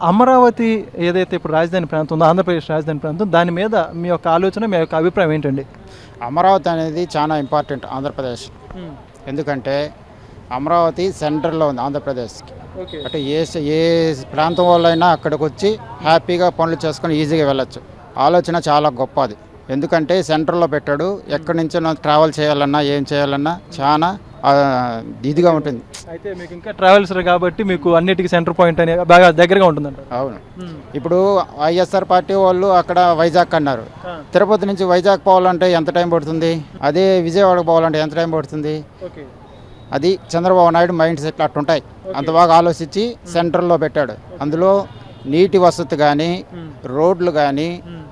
అమరావతి ఏదైతే ఇప్పుడు రాజధాని ప్రాంతం ఉందో ఆంధ్రప్రదేశ్ రాజధాని ప్రాంతం దాని మీద మీ యొక్క ఆలోచన మీ యొక్క అభిప్రాయం ఏంటండి? అమరావతి అనేది చాలా ఇంపార్టెంట్ ఆంధ్రప్రదేశ్. ఎందుకంటే అమరావతి సెంటర్లో ఉంది ఆంధ్రప్రదేశ్కి. అంటే ఏ ప్రాంతం వాళ్ళైనా అక్కడికి వచ్చి హ్యాపీగా పనులు చేసుకొని ఈజీగా వెళ్ళొచ్చు. ఆలోచన చాలా గొప్పది. ఎందుకంటే సెంటర్లో పెట్టాడు. ఎక్కడి నుంచో ట్రావెల్ చేయాలన్నా ఏం చేయాలన్నా చాలా ఇదిగా ఉంటుంది. అయితే మీకు ఇంకా ట్రావెల్స్ కాబట్టి మీకు అన్నిటికీ సెంటర్ పాయింట్ అని బాగా దగ్గరగా ఉంటుందంట. అవును. ఇప్పుడు వైఎస్ఆర్ పార్టీ వాళ్ళు అక్కడ వైజాగ్ అన్నారు. తిరుపతి నుంచి వైజాగ్ పోవాలంటే ఎంత టైం పడుతుంది? అదే విజయవాడకు పోవాలంటే ఎంత టైం పడుతుంది? అది చంద్రబాబు నాయుడు మైండ్ సెట్ అట్టుంటాయి. అంత బాగా ఆలోచించి సెంటర్లో పెట్టాడు. అందులో నీటి వసతి కానీ రోడ్లు కానీ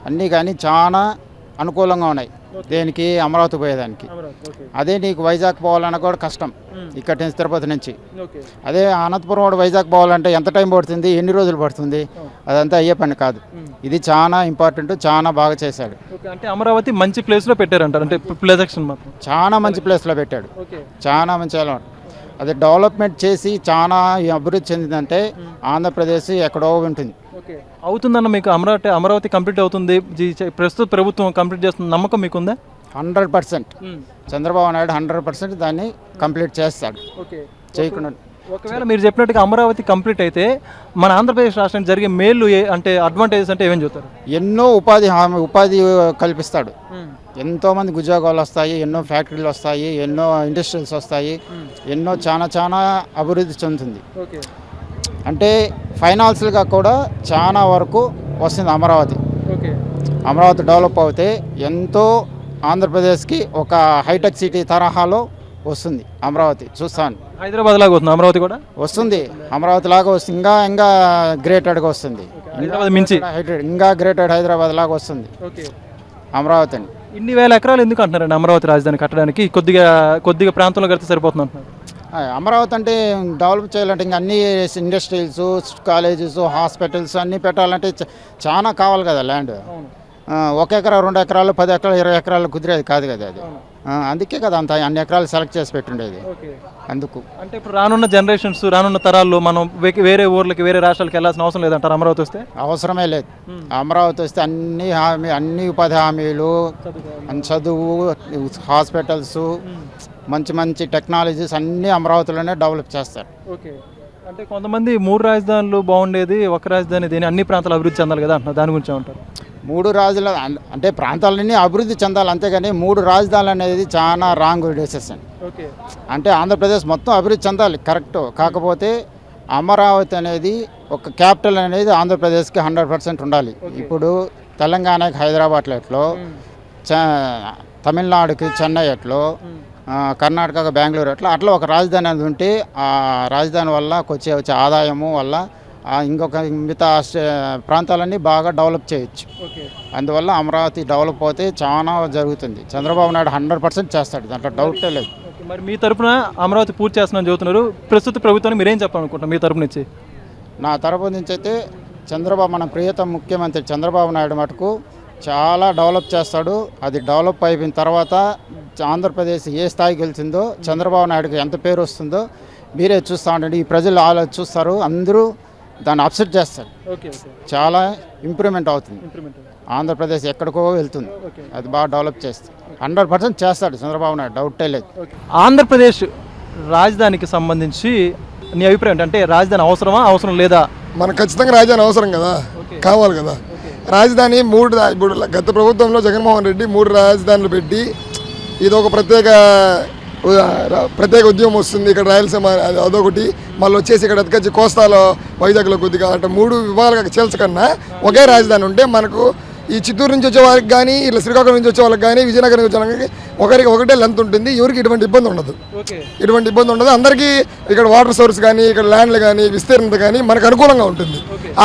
అన్నీ కానీ చాలా అనుకూలంగా ఉన్నాయి దేనికి అమరావతి పోయేదానికి. అదే నీకు వైజాగ్ పోవాలన్నా కూడా కష్టం ఇక్కడి నుంచి తిరుపతి నుంచి. అదే అనంతపురం కూడా వైజాగ్ పోవాలంటే ఎంత టైం పడుతుంది, ఎన్ని రోజులు పడుతుంది? అదంతా అయ్యే పని కాదు. ఇది చాలా ఇంపార్టెంట్, చాలా బాగా చేశాడు. అంటే అమరావతి మంచి ప్లేస్లో పెట్టారంటారు. అంటే ప్లేజెక్షన్ మాత్రం చాలా మంచి ప్లేస్లో పెట్టాడు. చాలా మంచి అలవాటు. అది డెవలప్మెంట్ చేసి చాలా అభివృద్ధి చెందిందంటే ఆంధ్రప్రదేశ్ ఎక్కడో ఉంటుంది. అవుతుందన్న మీకు అమరావతి కంప్లీట్ అవుతుంది, ప్రస్తుత ప్రభుత్వం కంప్లీట్ చేస్తుంది నమ్మకం మీకుందా? 100%. చంద్రబాబు నాయుడు 100% దాన్ని కంప్లీట్ చేస్తాడు. చేయకుండా ఒకవేళ మీరు చెప్పినట్టుగా అమరావతి కంప్లీట్ అయితే మన ఆంధ్రప్రదేశ్ రాష్ట్రానికి జరిగే మేలు అంటే అడ్వాంటేజెస్ అంటే ఏమేమి చెప్తారు? ఎన్నో ఉపాధి కల్పిస్తాడు. ఎంతోమంది ఉద్యోగాలు వస్తాయి, ఎన్నో ఫ్యాక్టరీలు వస్తాయి, ఎన్నో ఇండస్ట్రీస్ వస్తాయి, ఎన్నో చాలా అభివృద్ధి చెందుతుంది. అంటే ఫైనాన్షియల్గా కూడా చాలా వరకు వస్తుంది అమరావతి. అమరావతి డెవలప్ అవుతే ఎంతో ఆంధ్రప్రదేశ్కి ఒక హైటెక్ సిటీ తరహాలో వస్తుంది అమరావతి. చూస్తాను హైదరాబాద్ లాగా వస్తుంది అమరావతి కూడా వస్తుంది. అమరావతి లాగా వస్తుంది, ఇంకా గ్రేటెడ్గా వస్తుంది. ఇంకా గ్రేటెడ్ హైదరాబాద్ లాగా వస్తుంది అమరావతి అని. ఇన్ని వేల ఎకరాలు ఎందుకు అంటున్నారండి అమరావతి రాజధాని కట్టడానికి? కొద్దిగా ప్రాంతంలో కడితే సరిపోతుంది అంటున్నారు. అమరావతి అంటే డెవలప్ చేయాలంటే ఇంకా అన్ని ఇండస్ట్రీస్, కాలేజెస్, హాస్పిటల్స్ అన్నీ పెట్టాలంటే చాలా కావాలి కదా ల్యాండ్. 1 ఎకరా 2 ఎకరాలు 10 ఎకరాలు 20 ఎకరాలు కుదిరేది కాదు కదా అది. అందుకే కదా అంత అన్ని ఎకరాలు సెలెక్ట్ చేసి పెట్టుండేది. అందుకు అంటే ఇప్పుడు రానున్న జనరేషన్స్, రానున్న తరాల్లో మనం వేరే ఊర్లకి వేరే రాష్ట్రాలకు వెళ్ళాల్సిన అవసరం లేదంటారు అమరావతి వస్తే? అవసరమే లేదు. అమరావతి వస్తే అన్ని ఉపాధి హామీలు, చదువు, హాస్పిటల్స్, మంచి టెక్నాలజీస్ అన్నీ అమరావతిలోనే డెవలప్ చేస్తారు. అంటే కొంతమంది 3 రాజధానులు బాగుండేది, ఒక రాజధాని దేని అన్ని ప్రాంతాలు అభివృద్ధి చెందాలి కదా అంటున్నారు. దాని గురించి ఏమంటారు? 3 రాజధానులు అంటే ప్రాంతాలన్నీ అభివృద్ధి చెందాలి, అంతేగాని 3 రాజధానులు అనేది చాలా రాంగ్ డెసిషన్. అంటే ఆంధ్రప్రదేశ్ మొత్తం అభివృద్ధి చెందాలి కరెక్ట్. కాకపోతే అమరావతి అనేది ఒక క్యాపిటల్ అనేది ఆంధ్రప్రదేశ్కి 100% ఉండాలి. ఇప్పుడు తెలంగాణకి హైదరాబాద్లో ఎట్లో, తమిళనాడుకి చెన్నై ఎట్లో, కర్ణాటక బెంగళూరు అట్లా ఒక రాజధాని అనేది ఉంటే ఆ రాజధాని వల్ల వచ్చే ఆదాయము వల్ల ఇంకొక మిగతా ప్రాంతాలన్నీ బాగా డెవలప్ చేయొచ్చు. అందువల్ల అమరావతి డెవలప్ అవుతే చాలా జరుగుతుంది. చంద్రబాబు నాయుడు 100% చేస్తాడు, దాంట్లో డౌటే లేదు. మరి మీ తరపున అమరావతి పూర్తి చేస్తున్నారని చెబుతున్నారు. ప్రస్తుత ప్రభుత్వాన్ని మీరేం చెప్పాలనుకుంటున్నారు మీ తరపు నుంచి? నా తరపు నుంచి అయితే మన ప్రియతమ ముఖ్యమంత్రి చంద్రబాబు నాయుడు మటుకు చాలా డెవలప్ చేస్తాడు. అది డెవలప్ అయిపోయిన తర్వాత ఆంధ్రప్రదేశ్ ఏ స్థాయికి వెళ్తుందో, చంద్రబాబు నాయుడుకి ఎంత పేరు వస్తుందో మీరే చూస్తూ ఉండండి. ఈ ప్రజలు చూస్తారు, అందరూ దాన్ని అప్సెట్ చేస్తారు. చాలా ఇంప్రూవ్మెంట్ అవుతుంది. ఆంధ్రప్రదేశ్ ఎక్కడికో వెళ్తుంది. అది బాగా డెవలప్ చేస్తుంది. 100% చేస్తాడు చంద్రబాబు నాయుడు, డౌటే లేదు. ఆంధ్రప్రదేశ్ రాజధానికి సంబంధించి నీ అభిప్రాయం అంటే రాజధాని అవసరం లేదా? మనకు ఖచ్చితంగా రాజధాని అవసరం కదా, కావాలి కదా. రాజధాని ఇప్పుడు గత ప్రభుత్వంలో జగన్మోహన్ రెడ్డి 3 రాజధానులు పెట్టి ఇది ఒక ప్రత్యేక ఉద్యమం వస్తుంది. ఇక్కడ రాయలసీమ అదొకటి, మళ్ళీ వచ్చేసి ఇక్కడ ఎత్తుకొచ్చి కోస్తాలో వైజాగ్లో కొద్దిగా అట్లా 3 విభాగాలుగా చేల్చకన్నా ఒకే రాజధాని ఉంటే మనకు ఈ చిత్తూరు నుంచి వచ్చే వాళ్ళకి కానీ, ఇట్లా శ్రీకాకుళం నుంచి వచ్చే వాళ్ళకి కానీ, విజయనగరం నుంచి వచ్చే వాళ్ళకి ఒకటే లెంత్ ఉంటుంది. ఎవరికి ఇటువంటి ఇబ్బంది ఉండదు. అందరికీ ఇక్కడ వాటర్ సోర్స్ కానీ, ఇక్కడ ల్యాండ్లు కానీ, విస్తీర్ణత కానీ మనకు అనుకూలంగా ఉంటుంది.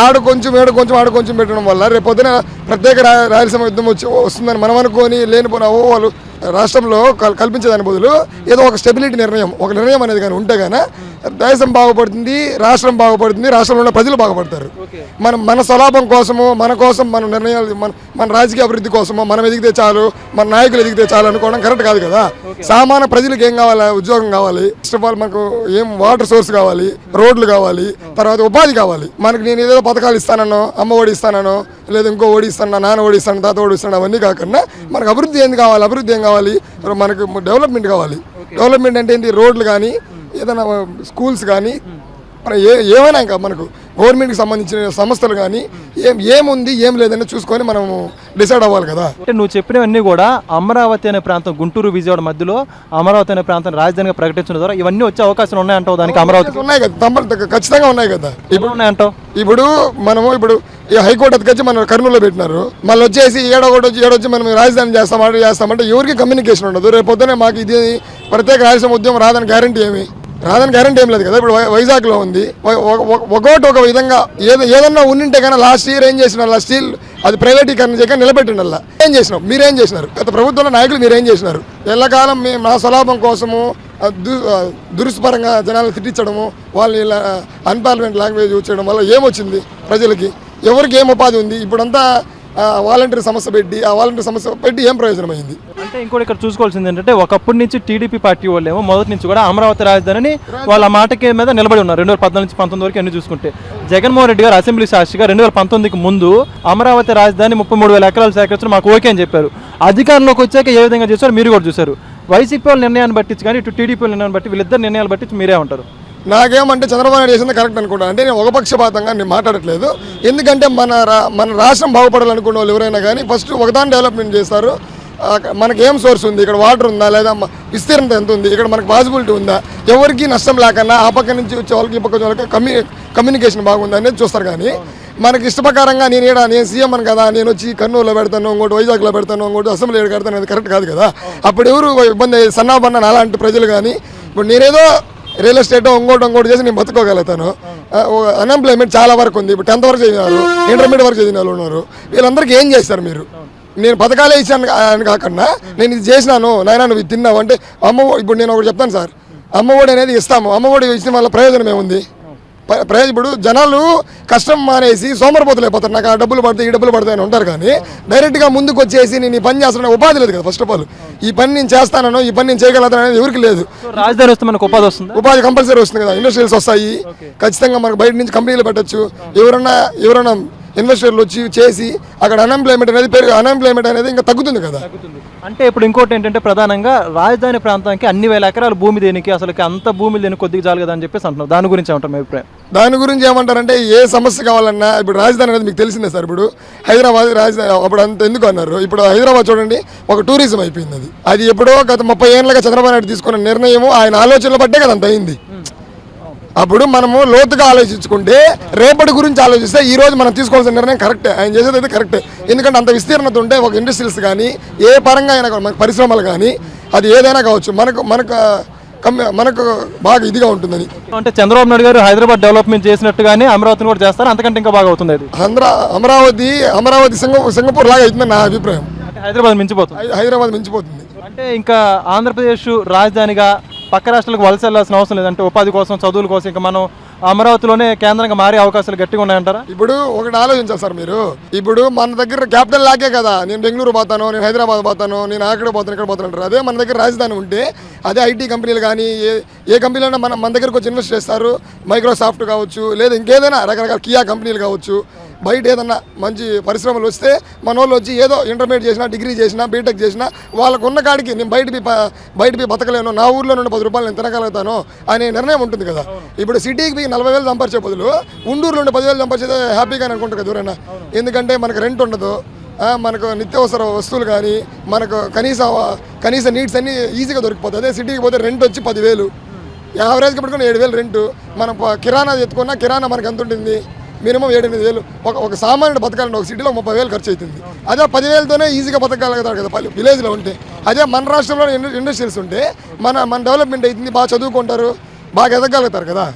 ఆడు కొంచెం పెట్టడం వల్ల రేపొద్దున ప్రత్యేక రాయలసీమ యుద్ధం వస్తుందని మనం అనుకొని లేనిపోయిన వాళ్ళు రాష్ట్రంలో కల్పించేదాని బదులు ఏదో ఒక స్టెబిలిటీ నిర్ణయం అనేది కానీ ఉంటే కానీ దేశం బాగుపడుతుంది, రాష్ట్రం బాగుపడుతుంది, రాష్ట్రంలో ఉన్న ప్రజలు బాగుపడతారు. మన స్వలాభం కోసము, మన కోసం, మన నిర్ణయాలు, మన రాజకీయ అభివృద్ధి కోసము మనం ఎదిగితే చాలు, మన నాయకులు ఎదిగితే చాలు అనుకోవడం కరెక్ట్ కాదు కదా. సామాన్య ప్రజలకు ఏం కావాలి? ఉద్యోగం కావాలి, ఫస్ట్ ఆఫ్ ఆల్ మనకు ఏం వాటర్ సోర్స్ కావాలి, రోడ్లు కావాలి, తర్వాత ఉపాధి కావాలి. మనకు నేను ఏదో పథకాలు ఇస్తానో, అమ్మ ఒడి ఇస్తానో, లేదా ఇంకో ఓడి ఇస్తాను, నాన్న ఓడి ఇస్తాను, తాత ఓడి ఇస్తాను, అవన్నీ కాకుండా మనకు అభివృద్ధి ఏం కావాలి? అభివృద్ధి ఏం కావాలి? మనకు డెవలప్మెంట్ కావాలి. డెవలప్మెంట్ అంటే ఏంటి? రోడ్లు కానీ, ఏదైనా స్కూల్స్ కానీ, మన ఏమైనా ఇంకా మనకు గవర్నమెంట్కి సంబంధించిన సంస్థలు కానీ ఏముంది ఏం లేదని చూసుకొని మనం డిసైడ్ అవ్వాలి కదా. అంటే నువ్వు చెప్పినవన్నీ కూడా అమరావతి అనే ప్రాంతం, గుంటూరు విజయవాడ మధ్యలో అమరావతి అనే ప్రాంతం రాజధానిగా ప్రకటించడం ద్వారా ఇవన్నీ వచ్చే అవకాశాలు ఉన్నాయంటావు? దానికి అమరావతి ఉన్నాయి కదా, ఖచ్చితంగా ఉన్నాయి కదా. ఇప్పుడు ఉన్నాయంటావు? ఇప్పుడు మనము ఈ హైకోర్టు అతికొచ్చి మనం కర్నూలులో పెట్టినారు, మళ్ళీ వచ్చేసి ఏడొచ్చి మనం రాజధాని చేస్తామంటే ఎవరికి కమ్యూనికేషన్ ఉండదు. రేపు పొద్దునే మాకు ఇది ప్రత్యేక రాయలసీమ ఉద్యమం రాదని గ్యారంటీ ఏం లేదు కదా. ఇప్పుడు వైజాగ్లో ఉంది, ఒక విధంగా ఏదన్నా ఉండింటే కానీ లాస్ట్ ఇయర్ ఏం చేసిన స్టీల్ అది ప్రైవేటీకరణ చేయక నిలబెట్టిండల్లా. ఏం చేసినాం? మీరేం చేసినారు? గత ప్రభుత్వంలో నాయకులు మీరేం చేసినారు? ఎల్లకాలం మేము నా స్వలాభం కోసము దురుస్పరంగా జనాలు తిట్టించడము, వాళ్ళని ఇలా అన్పార్లమెంట్ లాంగ్వేజ్ యూజ్ చేయడం వల్ల ఏమొచ్చింది ప్రజలకి? ఎవరికి ఏం ఉపాధి ఉంది? ఇప్పుడంతా వాలంటీర్ సమస్య పెట్టి ఏం ప్రయోజనం అయింది? అంటే ఇంకోటి ఇక్కడ చూసుకోవాల్సింది ఏంటంటే, ఒకప్పటి నుంచి టీడీపీ పార్టీ వాళ్ళు ఏమో మొదటి నుంచి కూడా అమరావతి రాజధానిని వాళ్ళ మాటకి మీద నిలబడి ఉన్నారు. 2014 నుంచి 19 వరకు అన్ని చూసుకుంటే జగన్మోహన్ రెడ్డి గారు అసెంబ్లీ సాక్షిగా 2019కి ముందు అమరావతి రాజధాని 33,000 ఎకరాలు సేకరించడం మాకు ఓకే అని చెప్పారు. అధికారంలోకి వచ్చాక ఏ విధంగా చేశారు మీరు కూడా చూశారు. వైసీపీ వాళ్ళ నిర్ణయాన్ని బట్టి కానీ ఇటు టీడీపీ వాళ్ళ నిర్ణయాన్ని బట్టి వీళ్ళిద్దరు నిర్ణయాలు బట్టి మీరే ఉంటారు. నాకేమంటే చంద్రబాబు నాయుడు చేసింది కరెక్ట్ అనుకుంటాను. అంటే నేను ఒకపక్షపాతంగా నేను మాట్లాడట్లేదు. ఎందుకంటే మన రాష్ట్రం బాగుపడాలనుకున్న వాళ్ళు ఎవరైనా కానీ ఫస్ట్ ఒకదాన్ని డెవలప్మెంట్ చేస్తారు. మనకి ఏం సోర్స్ ఉంది, ఇక్కడ వాటర్ ఉందా, లేదా విస్తీర్ణత ఎంత ఉంది, ఇక్కడ మనకు పాసిబిలిటీ ఉందా, ఎవరికి నష్టం లేకన్నా ఆ పక్క నుంచి వచ్చే వాళ్ళకి ఈ పక్క వచ్చే వాళ్ళకి కమ్యూనికేషన్ బాగుందా అనేది చూస్తారు. కానీ మనకి ఇష్టప్రకారంగా నేను సీఎం అని కదా, నేను వచ్చి కర్నూలులో పెడతాను, ఇంకోటి వైజాగ్లో పెడతాను, ఇంకోటి అసెంబ్లీ కడతాను, అనేది కరెక్ట్ కాదు కదా. అప్పుడు ఎవరు ఇబ్బంది సన్నాబన్న అలాంటి ప్రజలు కానీ, ఇప్పుడు నేనేదో రియల్ ఎస్టేట్ ఇంకోటి చేసి నేను బతుకోగలుగుతాను. అన్ఎంప్లాయ్మెంట్ చాలా వరకు ఉంది. ఇప్పుడు 10th వరకు చదివిన వాళ్ళు, ఇంటర్మీడియట్ వరకు చదివిన వాళ్ళు ఉన్నారు. వీళ్ళందరికీ ఏం చేస్తారు మీరు? నేను పథకాలే ఇచ్చాను అని కాకుండా నేను ఇది చేసినాను నాయన నువ్వు ఇది తిన్నావు అంటే ఇప్పుడు నేను ఒకటి చెప్తాను సార్, అమ్మఒడి అనేది ఇస్తాము. అమ్మఒడి ఇచ్చిన వల్ల ప్రయోజనం ఏముంది? ఇప్పుడు జనాలు కష్టం మానేసి సోమరిపోతులు అయిపోతారు. నాకు ఆ డబ్బులు పడతాయి, ఈ డబ్బులు పడతాయి అని ఉంటారు. కానీ డైరెక్ట్గా ముందుకు వచ్చేసి నేను ఈ పని చేస్తున్నా ఉపాధి లేదు కదా. ఫస్ట్ ఆఫ్ ఆల్ ఈ పని నేను చేస్తానో, ఈ పని నేను చేయగలుగుతాను అనేది ఎవరికి లేదు. రాజధాని వస్తే మనకు ఉపాధి వస్తుంది, ఉపాధి కంపల్సరీ వస్తుంది కదా. ఇండస్ట్రీస్ వస్తాయి, ఖచ్చితంగా మనకు బయట నుంచి కంపెనీలు పెట్టచ్చు. ఎవరైనా ఇన్వెస్టర్లు వచ్చి చేసి అక్కడ అన్ఎంప్లాయ్మెంట్ అనేది ఇంకా తగ్గుతుంది కదా. అంటే ఇప్పుడు ఇంకోటి ఏంటంటే, ప్రధానంగా రాజధాని ప్రాంతానికి అన్ని వేల ఎకరాల భూమి దేనికి, అసలు అంత భూమి దేనికి కొద్దిగా చాలు కదా అని చెప్పేసి అంటున్నారు. దాని గురించి ఏమంటారు మీ అభిప్రాయం? దాని గురించి ఏమంటారంటే, ఏ సమస్య కావాలన్నా ఇప్పుడు రాజధాని అనేది మీకు తెలిసిందే సార్. ఇప్పుడు హైదరాబాద్ రాజధాని అప్పుడు అంత ఎందుకు అన్నారు? ఇప్పుడు హైదరాబాద్ చూడండి, ఒక టూరిజం అయిపోయింది. అది ఎప్పుడో గత 30 ఏళ్ళగా చంద్రబాబు నాయుడు తీసుకున్న నిర్ణయము, ఆయన ఆలోచనలు బట్టే కదా అంత అయింది. అప్పుడు మనము లోతుగా ఆలోచించుకుంటే, రేపటి గురించి ఆలోచిస్తే ఈ రోజు మనం తీసుకోవాల్సిన నిర్ణయం కరెక్టే. ఆయన చేసేది అయితే కరెక్టే. ఎందుకంటే అంత విస్తీర్ణత ఉంటే ఒక ఇండస్ట్రీస్ కానీ, ఏ పరంగా అయినా మనకు పరిశ్రమలు కానీ, అది ఏదైనా కావచ్చు, మనకు బాగా ఇదిగా ఉంటుందని. అంటే చంద్రబాబు నాయుడు గారు హైదరాబాద్ డెవలప్మెంట్ చేసినట్టుగానే అమరావతిని కూడా చేస్తారు, అంతకంటే ఇంకా బాగా అవుతుంది. అది అమరావతి సింగపూర్ లాగా అవుతుందని నా అభిప్రాయం. హైదరాబాద్ మించిపోతుంది. అంటే ఇంకా ఆంధ్రప్రదేశ్ రాజధానిగా పక్క రాష్ట్రాలకు వలస వెళ్ళాల్సిన అవసరం లేదంటే, ఉపాధి కోసం, చదువుల కోసం ఇంకా మనం అమరావతిలోనే కేంద్రంగా మారే అవకాశాలు గట్టిగా ఉన్నాయంటారా? ఇప్పుడు ఒకటి ఆలోచించాలి సార్ మీరు. ఇప్పుడు మన దగ్గర క్యాపిటల్ లాగే కదా, నేను బెంగళూరు పోతాను, నేను హైదరాబాద్ పోతాను, నేను అక్కడ పోతాను, ఇక్కడ పోతాను అంటారు. అదే మన దగ్గర రాజధాని ఉంటే, అదే ఐటీ కంపెనీలు కానీ ఏ కంపెనీలో మన దగ్గరకు వచ్చి ఇన్వెస్ట్ చేస్తారు. మైక్రోసాఫ్ట్ కావచ్చు, లేదా ఇంకేదైనా రకరకాల కియా కంపెనీలు కావచ్చు. బయట ఏదన్నా మంచి పరిశ్రమలు వస్తే మన వాళ్ళు వచ్చి ఏదో ఇంటర్మీడియట్ చేసినా, డిగ్రీ చేసినా, బీటెక్ చేసినా, వాళ్ళకు ఉన్న కాడికి నేను బయట బతకలేను, నా ఊర్లో నుండి 10 రూపాయలు నేను తినగలుగుతాను అనే నిర్ణయం ఉంటుంది కదా. ఇప్పుడు సిటీకి 40,000 సంపాదించే బదులు ఉండూరు నుండి 10,000 సంపాదించేది హ్యాపీగా అనుకుంటారు కదా ఎవరైనా. ఎందుకంటే మనకు రెంట్ ఉండదు, మనకు నిత్యావసర వస్తువులు కానీ, మనకు కనీస నీడ్స్ అన్నీ ఈజీగా దొరికిపోతుంది. అదే సిటీకి పోతే రెంట్ వచ్చి 10,000, యావరేజ్గా పెట్టుకుని 7,000 రెంట్. మనం కిరాణా ఎత్తుకున్నా కిరాణా మనకు ఎంత ఉంటుంది? మినిమం 7-8,000. ఒక సామాన్యుడు బతకాలంటే ఒక సిటీలో 30,000 ఖర్చు అవుతుంది. అదే 10,000తోనే ఈజీగా బతకగలుగుతారు కదా విలేజ్లో ఉంటే. అదే మన రాష్ట్రంలో ఇండస్ట్రీస్ ఉంటే మన డెవలప్మెంట్ అవుతుంది, బాగా చదువుకుంటారు, బాగా ఎదగలుగుతారు కదా.